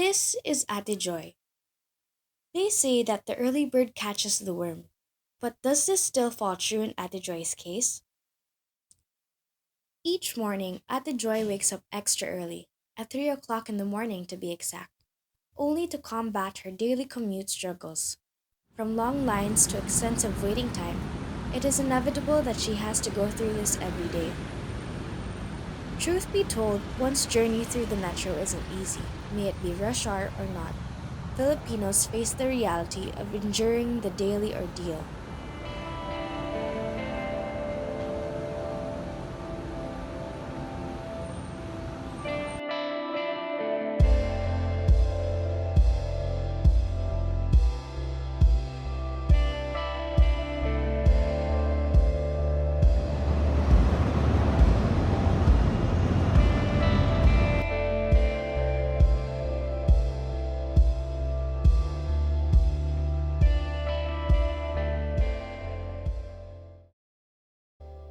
This is Ate Joy. They say that the early bird catches the worm. But does this still fall true in Ate Joy's case? Each morning, Ate Joy wakes up extra early, at 3 o'clock in the morning to be exact, only to combat her daily commute struggles. From long lines to extensive waiting time, it is inevitable that she has to go through this every day. Truth be told, one's journey through the metro isn't easy, may it be rush hour or not. Filipinos face the reality of enduring the daily ordeal.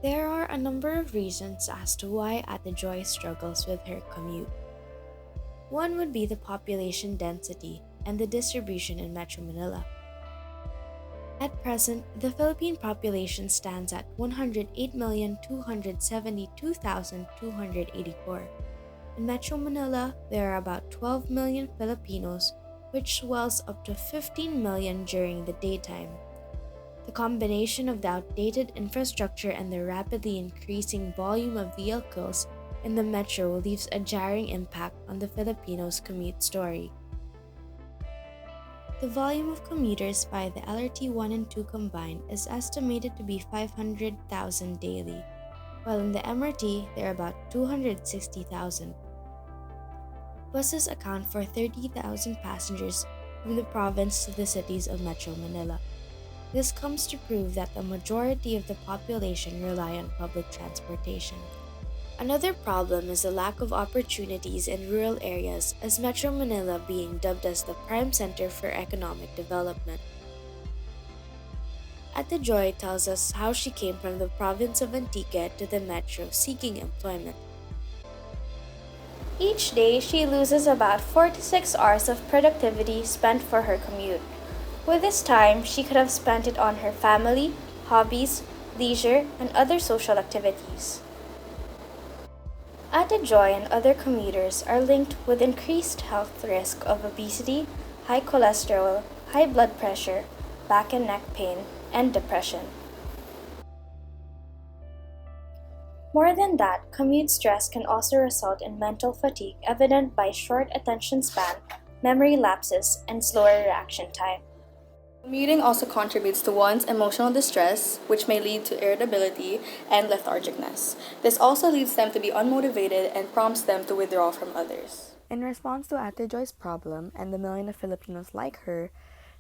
There are a number of reasons as to why Ate Joy struggles with her commute. One would be the population density and the distribution in Metro Manila. At present, the Philippine population stands at 108,272,284. In Metro Manila, there are about 12 million Filipinos, which swells up to 15 million during the daytime. The combination of the outdated infrastructure and the rapidly increasing volume of vehicles in the metro leaves a jarring impact on the Filipinos' commute story. The volume of commuters by the LRT 1 and 2 combined is estimated to be 500,000 daily, while in the MRT there are about 260,000. Buses account for 30,000 passengers from the province to the cities of Metro Manila. This comes to prove that the majority of the population rely on public transportation. Another problem is the lack of opportunities in rural areas, as Metro Manila being dubbed as the prime center for economic development. Ate Joy tells us how she came from the province of Antique to the metro seeking employment. Each day, she loses about 4 to 6 hours of productivity spent for her commute. With this time, she could have spent it on her family, hobbies, leisure, and other social activities. Ate Joy and other commuters are linked with increased health risk of obesity, high cholesterol, high blood pressure, back and neck pain, and depression. More than that, commute stress can also result in mental fatigue evident by short attention span, memory lapses, and slower reaction time. Commuting also contributes to one's emotional distress, which may lead to irritability and lethargicness. This also leads them to be unmotivated and prompts them to withdraw from others. In response to Ate Joy's problem and the million of Filipinos like her,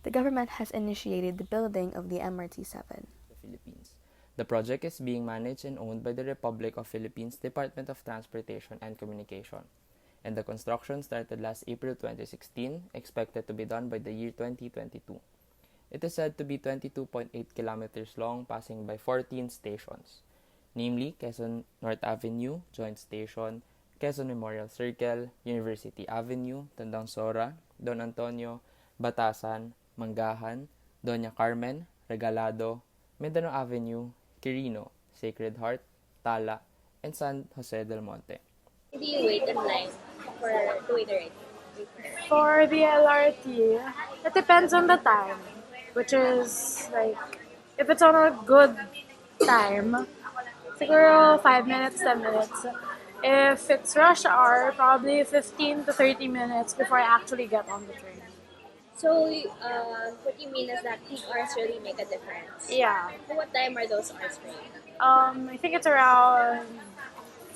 the government has initiated the building of the MRT-7. The Philippines. The project is being managed and owned by the Republic of Philippines Department of Transportation and Communication, and the construction started last April 2016, expected to be done by the year 2022. It is said to be 22.8 kilometers long, passing by 14 stations, namely Quezon North Avenue, Joint Station, Quezon Memorial Circle, University Avenue, Tandang Sora, Don Antonio, Batasan, Mangahan, Doña Carmen, Regalado, Mindanao Avenue, Quirino, Sacred Heart, Tala, and San Jose del Monte. Do you wait in line for to wait a ride? For the LRT, it depends on the time, which is like, if it's on a good time, siguro 5 minutes, 10 minutes. If it's rush hour, probably 15 to 30 minutes before I actually get on the train. So, what you mean is that peak hours really make a difference. Yeah. So what time are those hours for you? I think it's around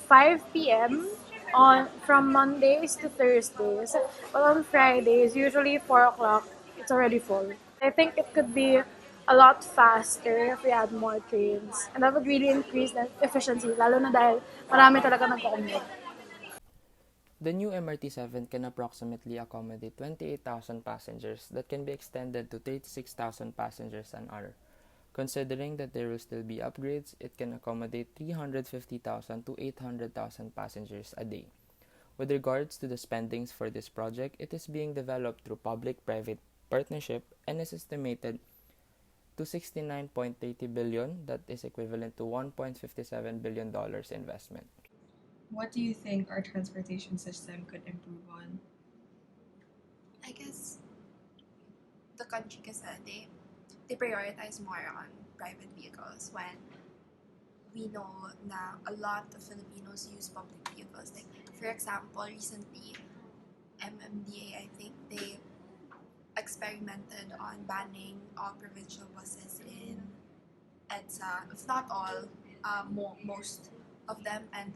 5 p.m. on from Mondays to Thursdays. But on Fridays, usually 4 o'clock, it's already full. I think it could be a lot faster if we had more trains. And that would really increase the efficiency, lalo na dahil marami talaga nagko-commute. The new MRT-7 can approximately accommodate 28,000 passengers that can be extended to 36,000 passengers an hour. Considering that there will still be upgrades, it can accommodate 350,000 to 800,000 passengers a day. With regards to the spendings for this project, it is being developed through public-private partnership and is estimated to 69.30 billion, that is equivalent to $1.57 billion investment. What do you think our transportation system could improve on? I guess the country kasi they prioritize more on private vehicles when we know na a lot of Filipinos use public vehicles. Like for example, recently MMDA, I think they experimented on banning all provincial buses in EDSA, if not all, most of them. And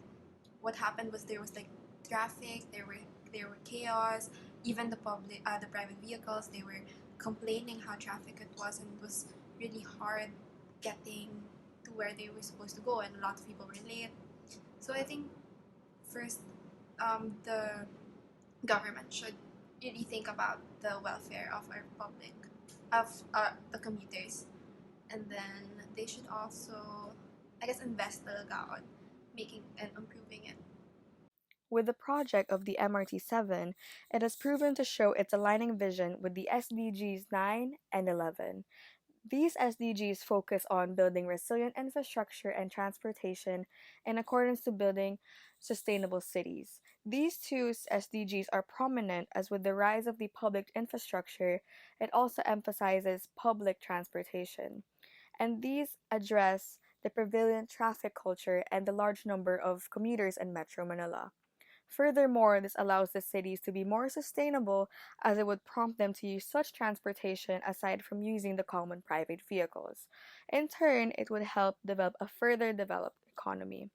what happened was there was like traffic, there were chaos. Even the private vehicles, they were complaining how traffic it was, and it was really hard getting to where they were supposed to go, and a lot of people were late. So I think first, the government should really think about the welfare of our public, of the commuters, and then they should also, I guess, invest talaga on making and improving it. With the project of the MRT-7, it has proven to show its aligning vision with the SDGs 9 and 11. These SDGs focus on building resilient infrastructure and transportation in accordance to building sustainable cities. These two SDGs are prominent as with the rise of the public infrastructure, it also emphasizes public transportation. And these address the prevalent traffic culture and the large number of commuters in Metro Manila. Furthermore, this allows the cities to be more sustainable as it would prompt them to use such transportation aside from using the common private vehicles. In turn, it would help develop a further developed economy.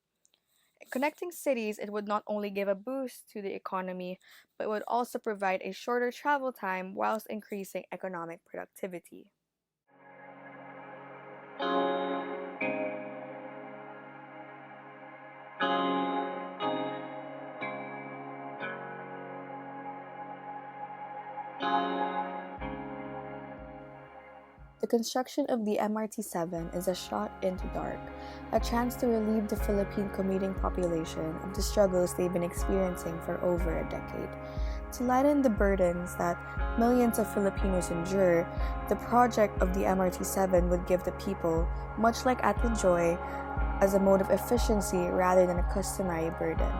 Connecting cities, it would not only give a boost to the economy, but would also provide a shorter travel time whilst increasing economic productivity. The construction of the MRT-7 is a shot into dark, a chance to relieve the Philippine commuting population of the struggles they've been experiencing for over a decade. To lighten the burdens that millions of Filipinos endure, the project of the MRT-7 would give the people, much like Ate Joy, as a mode of efficiency rather than a customary burden.